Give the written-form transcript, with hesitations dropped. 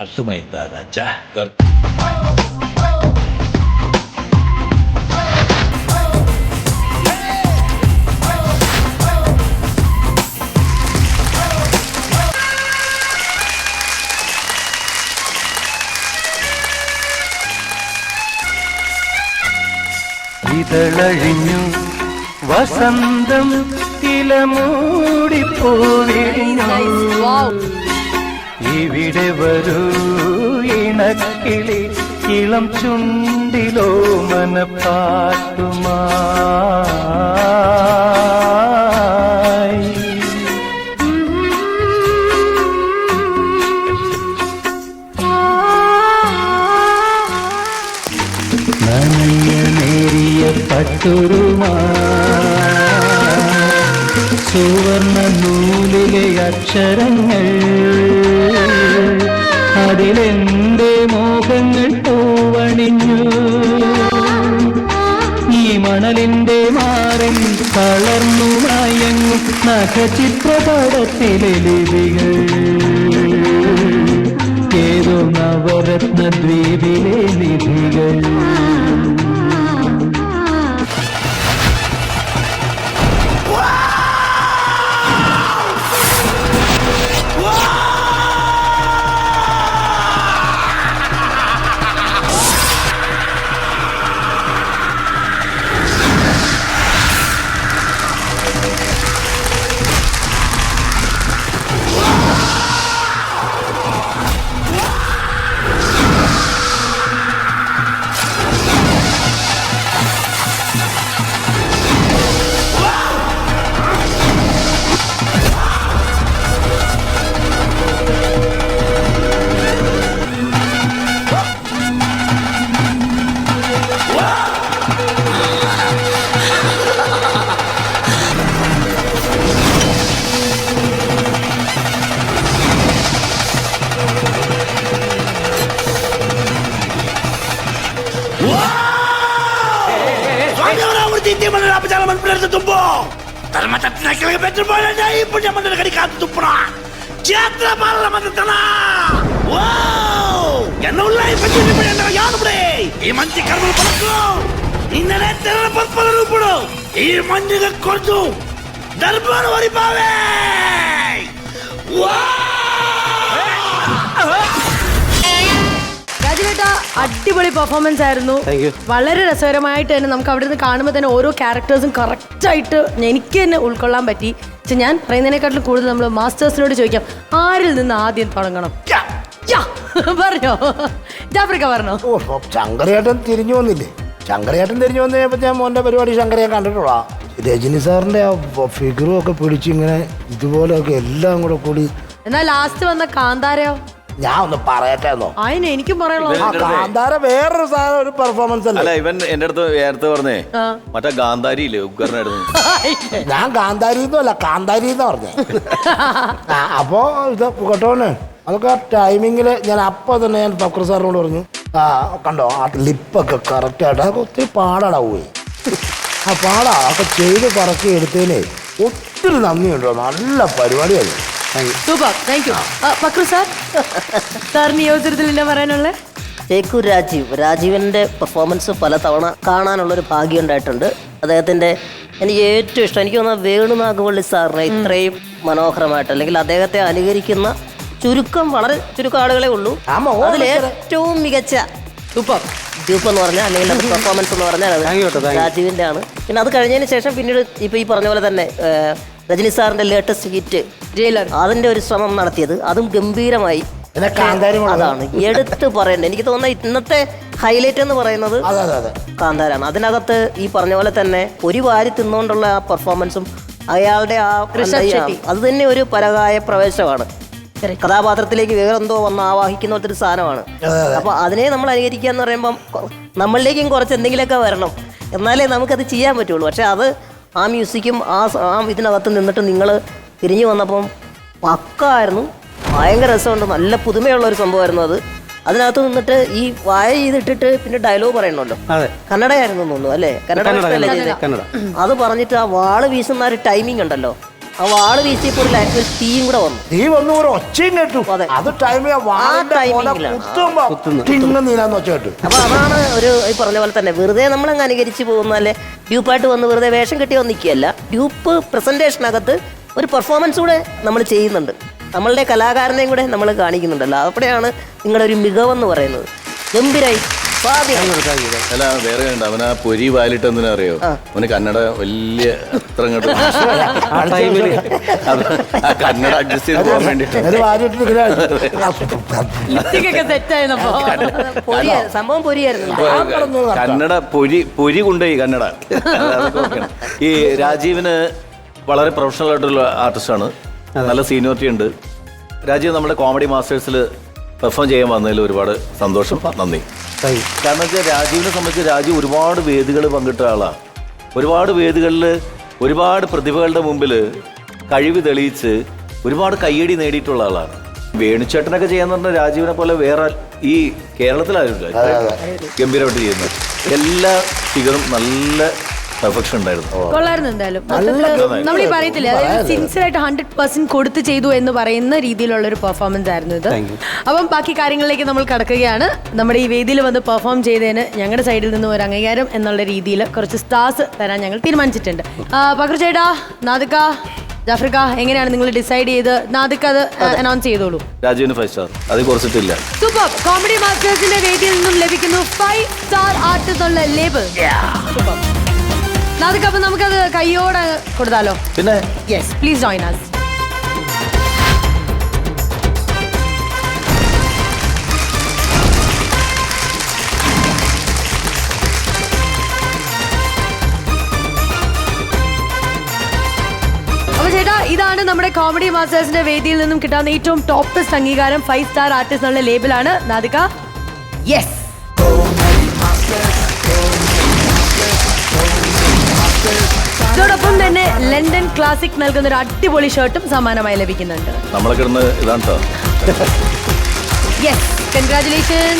Aర్థమైందా రాజా? ഇതളഴിഞ്ഞു വസന്തം ഇലമൂടിപ്പോവിഴിഞ്ഞു ഇവിടെ വരൂ ഇണക്കിളി ഇളം ചുണ്ടിലോ മനപ്പാട്ടുമായി നനയ നേരിയ പട്ടുരുമാ സുവർണ നൂലിലെ അക്ഷരങ്ങൾ അതിലെന്റെ മോഹങ്ങൾ പൂവണിഞ്ഞു ഈ മണലിന്റെ മാറിൽ തളർന്നു മയങ്ങും നഖചിത്രപടത്തിലെ ലിപികൾ ഏതോ നവരത്ന ദ്വീപിലെ നിധികൾ ఈ మంచి కర్మలు పలకు నిన్ననే తెల్ల పర్పల రూపుడు ఈ మంచిగా కొడుతూ దర్బారు వరిపావే രാജുവേട്ടാ അടിപൊളി പെർഫോമൻസ് ആയിരുന്നു. വളരെ രസകരമായിട്ട് തന്നെ നമുക്ക് അവിടെ നിന്ന് കാണുമ്പോൾ തന്നെ ഓരോ ക്യാരക്ടേഴ്സും കറക്റ്റായിട്ട് എനിക്ക് തന്നെ ഉൾക്കൊള്ളാൻ പറ്റി. പക്ഷെ ഞാൻ പറയുന്നതിനെക്കാട്ടിലും കൂടുതൽ നമ്മൾ മാസ്റ്റേഴ്സിനോട് ചോദിക്കാം, ആരിൽ നിന്ന് ആദ്യം തുടങ്ങണം? പറഞ്ഞോ, ജാഫ്രിക്ക പറഞ്ഞോ. ശങ്കരേട്ടൻ തിരിഞ്ഞു വന്നില്ലേ? ശങ്കരേട്ടൻ തിരിഞ്ഞു വന്നു കഴിഞ്ഞപ്പോൾ ഞാൻ മോൻ്റെ പരിപാടി ശങ്കരയെ കണ്ടിട്ടുള്ളൂ. രജനി സാറിന്റെ ആ ഫിഗറും ഒക്കെ പിടിച്ച് ഇങ്ങനെ ഇതുപോലെയൊക്കെ എല്ലാം കൂടെ കൂടി. എന്നാൽ ലാസ്റ്റ് വന്ന കാന്താരയോ? ഞാൻ ഒന്ന് പറയട്ടെന്നോ? അതിന് എനിക്കും പറയാനുള്ളത് കാന്താര വേറൊരു സാധനം, ഒരു പെർഫോമൻസ് അല്ല. ഇവൻ എന്റെ അടുത്ത് നേരത്തെ പറഞ്ഞേ മറ്റേ ഗാന്ധാരി ഇല്ലേ, ഉഗ്രനായിരുന്നു. ഞാൻ ഗാന്ധാരിന്നും അല്ല, കാന്താരിന്ന് പറഞ്ഞേ. അപ്പോ ഇത് കേട്ടോന്ന് അതൊക്കെ ടൈമിങ്ങിൽ ഞാൻ അപ്പോൾ തന്നെ ഞാൻ ഫക്രു സാറിനോട് പറഞ്ഞു, കണ്ടോ ആ ലിപ്പൊക്കെ കറക്റ്റായിട്ട് അതൊക്കെ ഒത്തിരി പാടാടാ പോയി. ആ പാടാ ഒക്കെ ചെയ്ത് പറക്കി എടുത്തതിന് ഒത്തിരി നന്ദിയുണ്ടോ. നല്ല പരിപാടിയായിരുന്നു. Super, thank you. Fakhru sir, സാറിന് ഈ അവസരത്തിൽ എന്നാ പറയാനുള്ളത്? ചേക്കൂർ രാജീവിൻ്റെ പെർഫോമൻസ് പല തവണ കാണാനുള്ളൊരു ഭാഗ്യം ഉണ്ടായിട്ടുണ്ട്. അദ്ദേഹത്തിൻ്റെ എനിക്ക് ഏറ്റവും ഇഷ്ടം, എനിക്ക് തോന്നുന്നത് വേണു നാഗവള്ളി സാറിനെ ഇത്രയും മനോഹരമായിട്ട്, അല്ലെങ്കിൽ അദ്ദേഹത്തെ അനുകരിക്കുന്ന വളരെ ചുരുക്കം ആളുകളെ ഉള്ളൂ. അതിൽ ഏറ്റവും മികച്ച ഗ്രൂപ്പ് എന്ന് പറഞ്ഞാൽ, അല്ലെങ്കിൽ അത് പെർഫോമൻസ് എന്ന് പറഞ്ഞാൽ അത് രാജീവിൻ്റെ ആണ്. പിന്നെ അത് കഴിഞ്ഞതിന് ശേഷം പിന്നീട് ഇപ്പോൾ ഈ പറഞ്ഞ പോലെ തന്നെ രജനി സാറിൻ്റെ ലേറ്റസ്റ്റ് ഹിറ്റ് ജയിലർ, അതിൻ്റെ ഒരു ശ്രമം നടത്തിയത് അതും ഗംഭീരമായി. അതാണ് എടുത്ത് പറയേണ്ടത്. എനിക്ക് തോന്നുന്നത് ഇന്നത്തെ ഹൈലൈറ്റ് എന്ന് പറയുന്നത് കാന്താരാണ്. അതിനകത്ത് ഈ പറഞ്ഞ പോലെ തന്നെ ഒരു വാരി തിന്നുകൊണ്ടുള്ള ആ പെർഫോമൻസും അയാളുടെ ആ അത് തന്നെ ഒരു പരകായ പ്രവേശമാണ്. കഥാപാത്രത്തിലേക്ക് വേറെന്തോ വന്ന് ആവാഹിക്കുന്ന ഒരു സാധനമാണ്. അപ്പൊ അതിനെ നമ്മൾ അനുകരിക്കുക എന്ന് പറയുമ്പം നമ്മളിലേക്കും കുറച്ച് എന്തെങ്കിലുമൊക്കെ വരണം, എന്നാലേ നമുക്കത് ചെയ്യാൻ പറ്റുള്ളൂ. പക്ഷെ അത് ആ മ്യൂസിക്കും ആ ഇതിനകത്ത് നിന്നിട്ട് നിങ്ങൾ തിരിഞ്ഞു വന്നപ്പം പക്കായിരുന്നു. ഭയങ്കര രസമുണ്ട്, നല്ല പുതുമയുള്ള ഒരു സംഭവമായിരുന്നു അത്. അതിനകത്ത് നിന്നിട്ട് ഈ വായ ചെയ്തിട്ടിട്ട് പിന്നെ ഡയലോഗ് പറയണമല്ലോ, കന്നഡയായിരുന്നു തോന്നുന്നു അല്ലേ? കന്നഡ അത് പറഞ്ഞിട്ട് ആ വാള് വീശുന്ന ഒരു ടൈമിംഗ് ഉണ്ടല്ലോ, ആ വാള് വീശിയപ്പോൾ ഒരു തീയും കൂടെ വന്നു. തീ വന്നു ഒരു ഒച്ചയും കേട്ടു. അതെ. അത് ടൈമിൽ വാളിന്റെ ടൈമിങ്ങിലാണ്. നീലാന്ന് ഒച്ച കേട്ടു. അപ്പൊ അതാണ് ഒരു ഈ പറഞ്ഞ പോലെ തന്നെ വെറുതെ നമ്മളങ്ങ് അനുകരിച്ച് പോകുന്നല്ലേ, ഡ്യൂപ്പായിട്ട് വന്ന് വെറുതെ വേഷം കെട്ടി വന്നിരിക്കുകയല്ല. ഡ്യൂപ്പ് പ്രസന്റേഷനകത്ത് ഒരു പെർഫോമൻസ് കൂടെ നമ്മൾ ചെയ്യുന്നുണ്ട്, നമ്മളുടെ കലാകാരനെയും കൂടെ നമ്മൾ കാണിക്കുന്നുണ്ടല്ലോ. അവിടെയാണ് നിങ്ങളുടെ ഒരു മികവെന്ന് പറയുന്നത്. ഗംഭീരായി അല്ല വേറെ ഉണ്ട്, അവൻ ആ പൊരി വാലിട്ട് എന്തിനാ അറിയോ, അവന് കന്നഡ വലിയ അത്ര അങ്ങോട്ട് കന്നഡ അഡ്ജസ്റ്റ് ചെയ്ത് പോകാൻ വേണ്ടിട്ട് സംഭവം പൊരിയായിരുന്നു. കന്നഡ പൊരി കൊണ്ടുപോയി കന്നഡ. അതൊക്കെ ഓക്കെയാണ്. ഈ രാജീവിന് വളരെ പ്രൊഫഷണൽ ആയിട്ടുള്ള ആർട്ടിസ്റ്റാണ്, നല്ല സീനിയോറിറ്റി ഉണ്ട്. രാജീവ് നമ്മുടെ കോമഡി മാസ്റ്റേഴ്സിൽ പെർഫോം ചെയ്യാൻ വന്നതിൽ ഒരുപാട് സന്തോഷം, നന്ദി. കാരണം വെച്ചാൽ രാജീവിനെ സംബന്ധിച്ച് രാജീവ് ഒരുപാട് വേദികൾ പങ്കിട്ട ആളാണ്. ഒരുപാട് വേദികളിൽ ഒരുപാട് പ്രതിഭകളുടെ മുമ്പിൽ കഴിവ് തെളിയിച്ച് ഒരുപാട് കയ്യടി നേടിയിട്ടുള്ള ആളാണ്. വേണുചേട്ടനൊക്കെ ചെയ്യാന്ന് പറഞ്ഞാൽ രാജീവിനെ പോലെ വേറെ ഈ കേരളത്തിലായിരുന്നു ഗംഭീരമായിട്ട് ചെയ്യുന്നത്. എല്ലാ ഫിഗറും നല്ല പെർഫെക്ഷൻ ഉണ്ടായിരുന്നു. കൊള്ളായിരുന്നു. എന്തായാലും നമ്മൾ ഈ പറയത്തില്ലേ, അതായത് സിൻസിയർ ആയിട്ട് 100% കൊടുത്ത് ചെയ്തു എന്ന് പറയുന്ന രീതിയിലുള്ള ഒരു പെർഫോമൻസ് ആയിരുന്നു ഇത്. അപ്പം ബാക്കി കാര്യങ്ങളിലേക്ക് നമ്മൾ കടക്കുകയാണ്. നമ്മുടെ ഈ വേദിയിൽ വന്ന് പെർഫോം ചെയ്തതിന് ഞങ്ങളുടെ സൈഡിൽ നിന്ന് ഒരു അംഗീകാരം എന്നുള്ള രീതിയിൽ കുറച്ച് സ്റ്റാർസ് തരാൻ ഞങ്ങൾ തീരുമാനിച്ചിട്ടുണ്ട്. പക്രു ചേട്ടാ, നാദിക, ജാഫ്രിക്ക, എങ്ങനെയാണ് നിങ്ങൾ ഡിസൈഡ് ചെയ്ത്? നാദിക അത് അനൗൺസ് ചെയ്തോളൂ. രാജീവിന് 5 സ്റ്റാർ, അത് കുറച്ചിട്ടില്ല. സൂപ്പർ. കോമഡി മാസ്റ്റേഴ്സിന്റെ വേദിയിൽ നിന്നും ലഭിക്കുന്നു 5 സ്റ്റാർ ആർട്ട് എന്നുള്ള ലേബിൾ. സൂപ്പർ. നാദിക, അപ്പൊ നമുക്കത് കയ്യോടെ കൊടുത്താലോ? പിന്നെ യെസ്, പ്ലീസ് ജോയിൻ us. അപ്പൊ ചേട്ടാ, ഇതാണ് നമ്മുടെ കോമഡി മാസ്റ്റേഴ്സിന്റെ വേദിയിൽ നിന്നും കിട്ടാവുന്ന ഏറ്റവും ടോപ്പസ്റ്റ് അംഗീകാരം. 5 സ്റ്റാർ ആർട്ടിസ്റ്റ് എന്നുള്ള ലേബിളാണ്. നാദിക, യെസ്. ഇതോടൊപ്പം തന്നെ ലണ്ടൻ ക്ലാസിക് നൽകുന്ന ഒരു അടിപൊളി ഷർട്ടും സമ്മാനമായി ലഭിക്കുന്നുണ്ട്. നമ്മളെ കിടന്ന് ഇതാണ്. Yes, congratulation.